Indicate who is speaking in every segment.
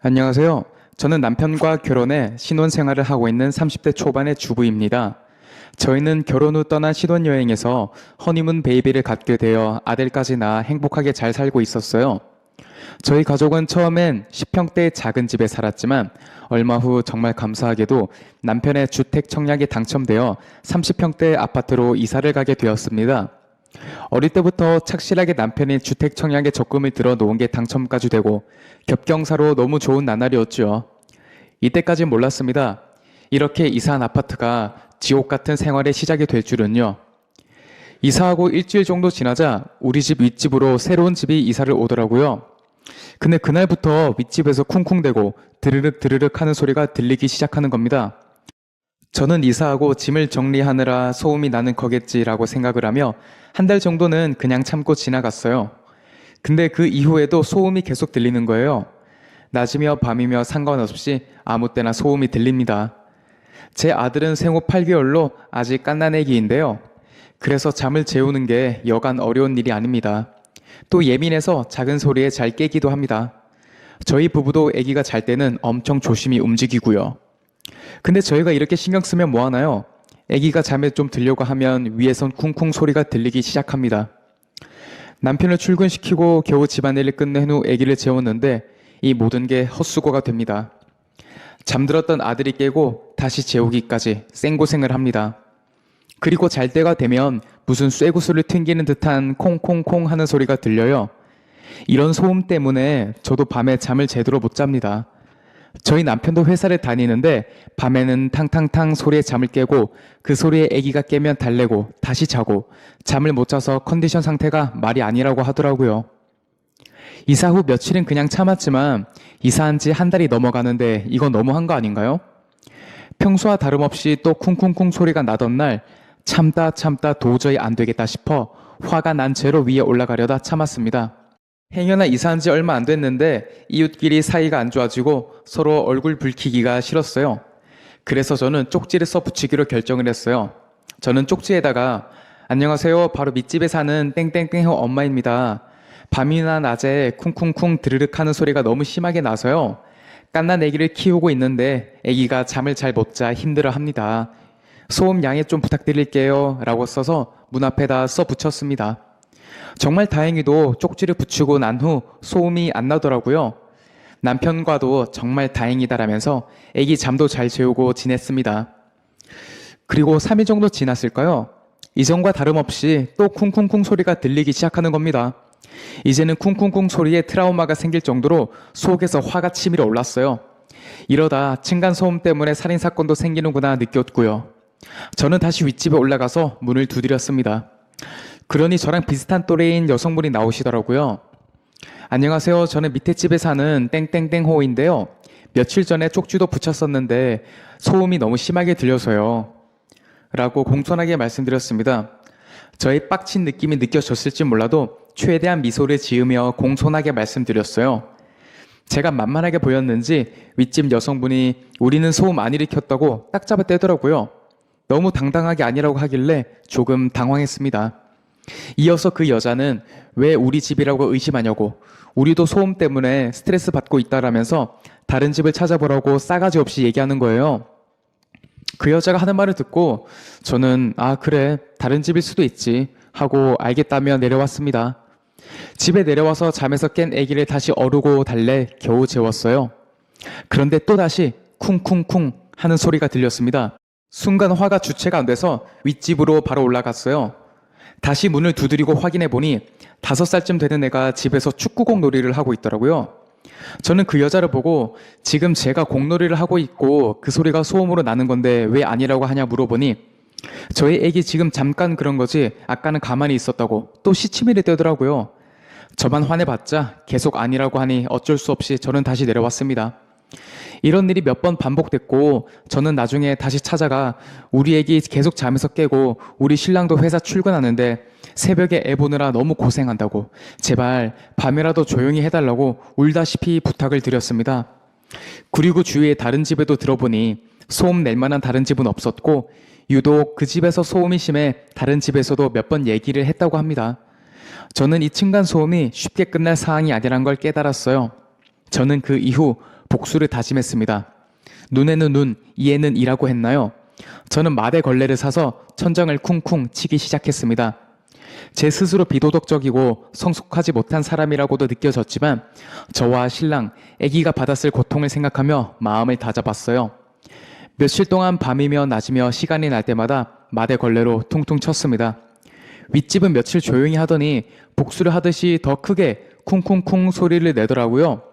Speaker 1: 안녕하세요. 저는 남편과 결혼해 신혼생활을 하고 있는 30대 초반의 주부입니다. 저희는 결혼 후 떠난 신혼여행에서 허니문 베이비를 갖게 되어 아들까지 낳아 행복하게 잘 살고 있었어요. 저희 가족은 처음엔 10평대의 작은 집에 살았지만 얼마 후 정말 감사하게도 남편의 주택 청약에 당첨되어 30평대 아파트로 이사를 가게 되었습니다. 어릴 때부터 착실하게 남편이 주택 청약에 적금을 들어 놓은 게 당첨까지 되고 겹경사로 너무 좋은 나날이었죠. 이때까진 몰랐습니다. 이렇게 이사한 아파트가 지옥 같은 생활의 시작이 될 줄은요. 이사하고 일주일 정도 지나자 우리 집 윗집으로 새로운 집이 이사를 오더라고요. 근데 그날부터 윗집에서 쿵쿵대고 드르륵 드르륵 하는 소리가 들리기 시작하는 겁니다. 저는 이사하고 짐을 정리하느라 소음이 나는 거겠지라고 생각을 하며 한 달 정도는 그냥 참고 지나갔어요. 근데 그 이후에도 소음이 계속 들리는 거예요. 낮이며 밤이며 상관없이 아무 때나 소음이 들립니다. 제 아들은 생후 8개월로 아직 갓난아기인데요. 그래서 잠을 재우는 게 여간 어려운 일이 아닙니다. 또 예민해서 작은 소리에 잘 깨기도 합니다. 저희 부부도 아기가 잘 때는 엄청 조심히 움직이고요. 근데 저희가 이렇게 신경 쓰면 뭐 하나요? 아기가 잠에 좀 들려고 하면 위에선 쿵쿵 소리가 들리기 시작합니다. 남편을 출근시키고 겨우 집안일을 끝낸 후 아기를 재웠는데 이 모든 게 헛수고가 됩니다. 잠들었던 아들이 깨고 다시 재우기까지 생고생을 합니다. 그리고 잘 때가 되면 무슨 쇠구슬을 튕기는 듯한 콩콩콩 하는 소리가 들려요. 이런 소음 때문에 저도 밤에 잠을 제대로 못 잡니다. 저희 남편도 회사를 다니는데 밤에는 탕탕탕 소리에 잠을 깨고 그 소리에 아기가 깨면 달래고 다시 자고 잠을 못 자서 컨디션 상태가 말이 아니라고 하더라고요. 이사 후 며칠은 그냥 참았지만 이사한 지 한 달이 넘어가는데 이건 너무한 거 아닌가요? 평소와 다름없이 또 쿵쿵쿵 소리가 나던 날 참다 도저히 안 되겠다 싶어 화가 난 채로 위에 올라가려다 참았습니다. 행여나 이사한 지 얼마 안 됐는데 이웃끼리 사이가 안 좋아지고 서로 얼굴 붉히기가 싫었어요. 그래서 저는 쪽지를 써 붙이기로 결정을 했어요. 저는 쪽지에다가 안녕하세요. 바로 밑집에 사는 땡땡땡 엄마입니다. 밤이나 낮에 쿵쿵쿵 드르륵 하는 소리가 너무 심하게 나서요. 갓난 아기를 키우고 있는데 아기가 잠을 잘 못 자 힘들어 합니다. 소음 양해 좀 부탁드릴게요. 라고 써서 문 앞에다 써 붙였습니다. 정말 다행히도 쪽지를 붙이고 난 후 소음이 안 나더라고요. 남편과도 정말 다행이다라면서 아기 잠도 잘 재우고 지냈습니다. 그리고 3일 정도 지났을까요? 이전과 다름없이 또 쿵쿵쿵 소리가 들리기 시작하는 겁니다. 이제는 쿵쿵쿵 소리에 트라우마가 생길 정도로 속에서 화가 치밀어 올랐어요. 이러다 층간소음 때문에 살인사건도 생기는구나 느꼈고요. 저는 다시 윗집에 올라가서 문을 두드렸습니다. 그러니 저랑 비슷한 또래인 여성분이 나오시더라고요. 안녕하세요. 저는 밑에 집에 사는 땡땡땡호인데요. 며칠 전에 쪽지도 붙였었는데 소음이 너무 심하게 들려서요. 라고 공손하게 말씀드렸습니다. 저의 빡친 느낌이 느껴졌을지 몰라도 최대한 미소를 지으며 공손하게 말씀드렸어요. 제가 만만하게 보였는지 윗집 여성분이 우리는 소음 안 일으켰다고 딱 잡아 떼더라고요. 너무 당당하게 아니라고 하길래 조금 당황했습니다. 이어서 그 여자는 왜 우리 집이라고 의심하냐고 우리도 소음 때문에 스트레스 받고 있다라면서 다른 집을 찾아보라고 싸가지 없이 얘기하는 거예요. 그 여자가 하는 말을 듣고 저는 아 그래 다른 집일 수도 있지 하고 알겠다며 내려왔습니다. 집에 내려와서 잠에서 깬 아기를 다시 어르고 달래 겨우 재웠어요. 그런데 또다시 쿵쿵쿵 하는 소리가 들렸습니다. 순간 화가 주체가 안 돼서 윗집으로 바로 올라갔어요. 다시 문을 두드리고 확인해 보니 5살쯤 되는 애가 집에서 축구공 놀이를 하고 있더라고요. 저는 그 여자를 보고 지금 제가 공놀이를 하고 있고 그 소리가 소음으로 나는 건데 왜 아니라고 하냐 물어보니 저희 애기 지금 잠깐 그런 거지 아까는 가만히 있었다고 또 시치미를 떼더라고요. 저만 화내봤자 계속 아니라고 하니 어쩔 수 없이 저는 다시 내려왔습니다. 이런 일이 몇 번 반복됐고 저는 나중에 다시 찾아가 우리 애기 계속 잠에서 깨고 우리 신랑도 회사 출근하는데 새벽에 애 보느라 너무 고생한다고 제발 밤이라도 조용히 해달라고 울다시피 부탁을 드렸습니다. 그리고 주위에 다른 집에도 들어보니 소음 낼 만한 다른 집은 없었고 유독 그 집에서 소음이 심해 다른 집에서도 몇 번 얘기를 했다고 합니다. 저는 이 층간 소음이 쉽게 끝날 사항이 아니란 걸 깨달았어요. 저는 그 이후 복수를 다짐했습니다. 눈에는 눈, 이에는 이라고 했나요? 저는 마대 걸레를 사서 천장을 쿵쿵 치기 시작했습니다. 제 스스로 비도덕적이고 성숙하지 못한 사람이라고도 느껴졌지만 저와 신랑, 아기가 받았을 고통을 생각하며 마음을 다잡았어요. 며칠 동안 밤이며 낮이며 시간이 날 때마다 마대 걸레로 퉁퉁 쳤습니다. 윗집은 며칠 조용히 하더니 복수를 하듯이 더 크게 쿵쿵쿵 소리를 내더라고요.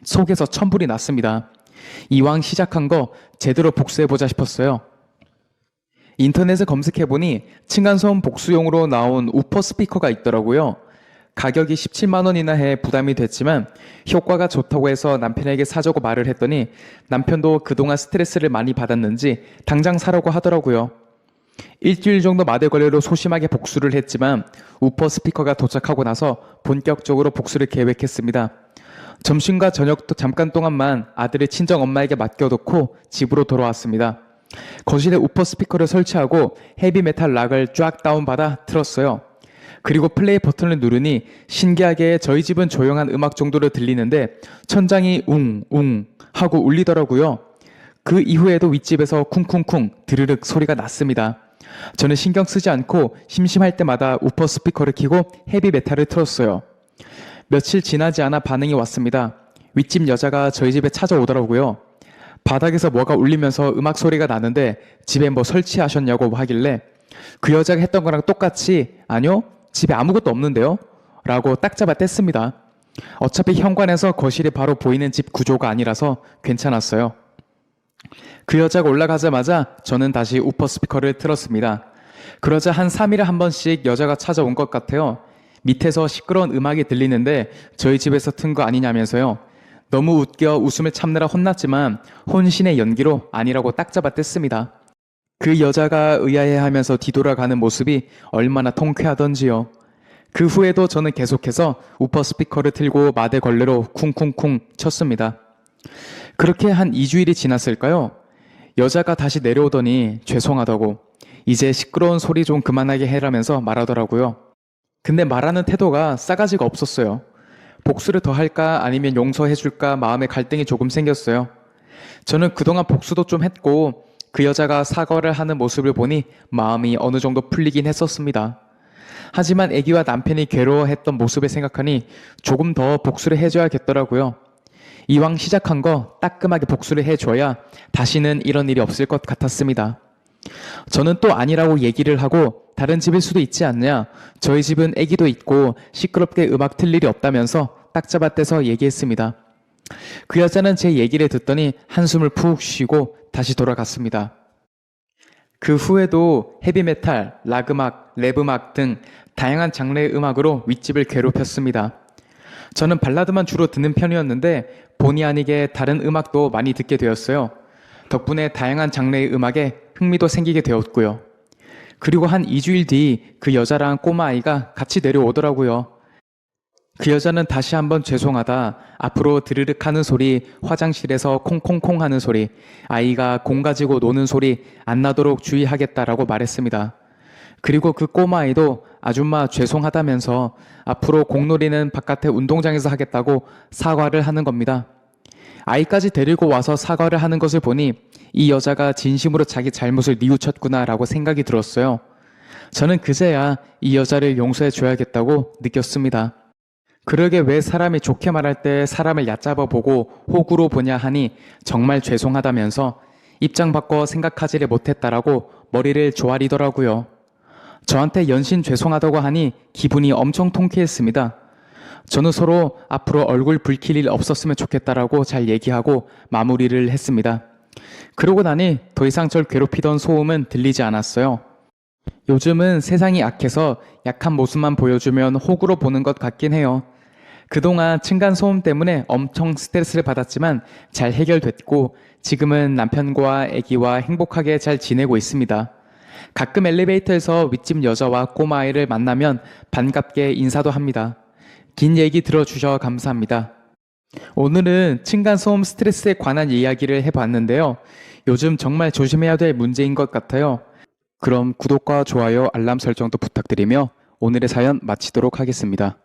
Speaker 1: 속에서 천불이 났습니다. 이왕 시작한 거 제대로 복수해보자 싶었어요. 인터넷에 검색해보니 층간소음 복수용으로 나온 우퍼 스피커가 있더라고요. 가격이 17만 원이나 해 부담이 됐지만 효과가 좋다고 해서 남편에게 사자고 말을 했더니 남편도 그동안 스트레스를 많이 받았는지 당장 사라고 하더라고요. 일주일 정도 마대 걸레로 소심하게 복수를 했지만 우퍼 스피커가 도착하고 나서 본격적으로 복수를 계획했습니다. 점심과 저녁도 잠깐 동안만 아들의 친정 엄마에게 맡겨놓고 집으로 돌아왔습니다. 거실에 우퍼 스피커를 설치하고 헤비메탈 락을 쫙 다운받아 틀었어요. 그리고 플레이 버튼을 누르니 신기하게 저희 집은 조용한 음악 정도로 들리는데 천장이 웅웅 하고 울리더라고요. 그 이후에도 윗집에서 쿵쿵쿵 드르륵 소리가 났습니다. 저는 신경 쓰지 않고 심심할 때마다 우퍼 스피커를 켜고 헤비메탈을 틀었어요. 며칠 지나지 않아 반응이 왔습니다. 윗집 여자가 저희 집에 찾아오더라고요. 바닥에서 뭐가 울리면서 음악 소리가 나는데 집에 뭐 설치하셨냐고 하길래 그 여자가 했던 거랑 똑같이 아니요, 집에 아무것도 없는데요? 라고 딱 잡아 뗐습니다. 어차피 현관에서 거실이 바로 보이는 집 구조가 아니라서 괜찮았어요. 그 여자가 올라가자마자 저는 다시 우퍼 스피커를 틀었습니다. 그러자 한 3일에 한 번씩 여자가 찾아온 것 같아요. 밑에서 시끄러운 음악이 들리는데 저희 집에서 튼 거 아니냐면서요. 너무 웃겨 웃음을 참느라 혼났지만 혼신의 연기로 아니라고 딱 잡아 뗐습니다. 그 여자가 의아해하면서 뒤돌아가는 모습이 얼마나 통쾌하던지요. 그 후에도 저는 계속해서 우퍼 스피커를 틀고 마대 걸레로 쿵쿵쿵 쳤습니다. 그렇게 한 2주일이 지났을까요? 여자가 다시 내려오더니 죄송하다고 이제 시끄러운 소리 좀 그만하게 해라면서 말하더라고요. 근데 말하는 태도가 싸가지가 없었어요. 복수를 더 할까 아니면 용서해 줄까 마음의 갈등이 조금 생겼어요. 저는 그동안 복수도 좀 했고 그 여자가 사과를 하는 모습을 보니 마음이 어느 정도 풀리긴 했었습니다. 하지만 아기와 남편이 괴로워했던 모습을 생각하니 조금 더 복수를 해줘야겠더라고요. 이왕 시작한 거 따끔하게 복수를 해줘야 다시는 이런 일이 없을 것 같았습니다. 저는 또 아니라고 얘기를 하고 다른 집일 수도 있지 않냐, 저희 집은 아기도 있고 시끄럽게 음악 틀 일이 없다면서 딱 잡아떼서 얘기했습니다. 그 여자는 제 얘기를 듣더니 한숨을 푹 쉬고 다시 돌아갔습니다. 그 후에도 헤비메탈, 락음악, 랩음악 등 다양한 장르의 음악으로 윗집을 괴롭혔습니다. 저는 발라드만 주로 듣는 편이었는데 본의 아니게 다른 음악도 많이 듣게 되었어요. 덕분에 다양한 장르의 음악에 흥미도 생기게 되었고요. 그리고 한 2주일 뒤 그 여자랑 꼬마아이가 같이 내려오더라고요. 그 여자는 다시 한번 죄송하다, 앞으로 드르륵 하는 소리, 화장실에서 콩콩콩 하는 소리, 아이가 공 가지고 노는 소리 안 나도록 주의하겠다라고 말했습니다. 그리고 그 꼬마아이도 아줌마 죄송하다면서 앞으로 공놀이는 바깥에 운동장에서 하겠다고 사과를 하는 겁니다. 아이까지 데리고 와서 사과를 하는 것을 보니 이 여자가 진심으로 자기 잘못을 뉘우쳤구나라고 생각이 들었어요. 저는 그제야 이 여자를 용서해 줘야겠다고 느꼈습니다. 그러게 왜 사람이 좋게 말할 때 사람을 얕잡아 보고 호구로 보냐 하니 정말 죄송하다면서 입장 바꿔 생각하지를 못했다라고 머리를 조아리더라고요. 저한테 연신 죄송하다고 하니 기분이 엄청 통쾌했습니다. 저는 서로 앞으로 얼굴 붉힐 일 없었으면 좋겠다라고 잘 얘기하고 마무리를 했습니다. 그러고 나니 더 이상 절 괴롭히던 소음은 들리지 않았어요. 요즘은 세상이 악해서 약한 모습만 보여주면 호구로 보는 것 같긴 해요. 그동안 층간소음 때문에 엄청 스트레스를 받았지만 잘 해결됐고 지금은 남편과 아기와 행복하게 잘 지내고 있습니다. 가끔 엘리베이터에서 윗집 여자와 꼬마아이를 만나면 반갑게 인사도 합니다. 긴 얘기 들어주셔 감사합니다. 오늘은 층간소음 스트레스에 관한 이야기를 해봤는데요. 요즘 정말 조심해야 될 문제인 것 같아요. 그럼 구독과 좋아요, 알람 설정도 부탁드리며 오늘의 사연 마치도록 하겠습니다.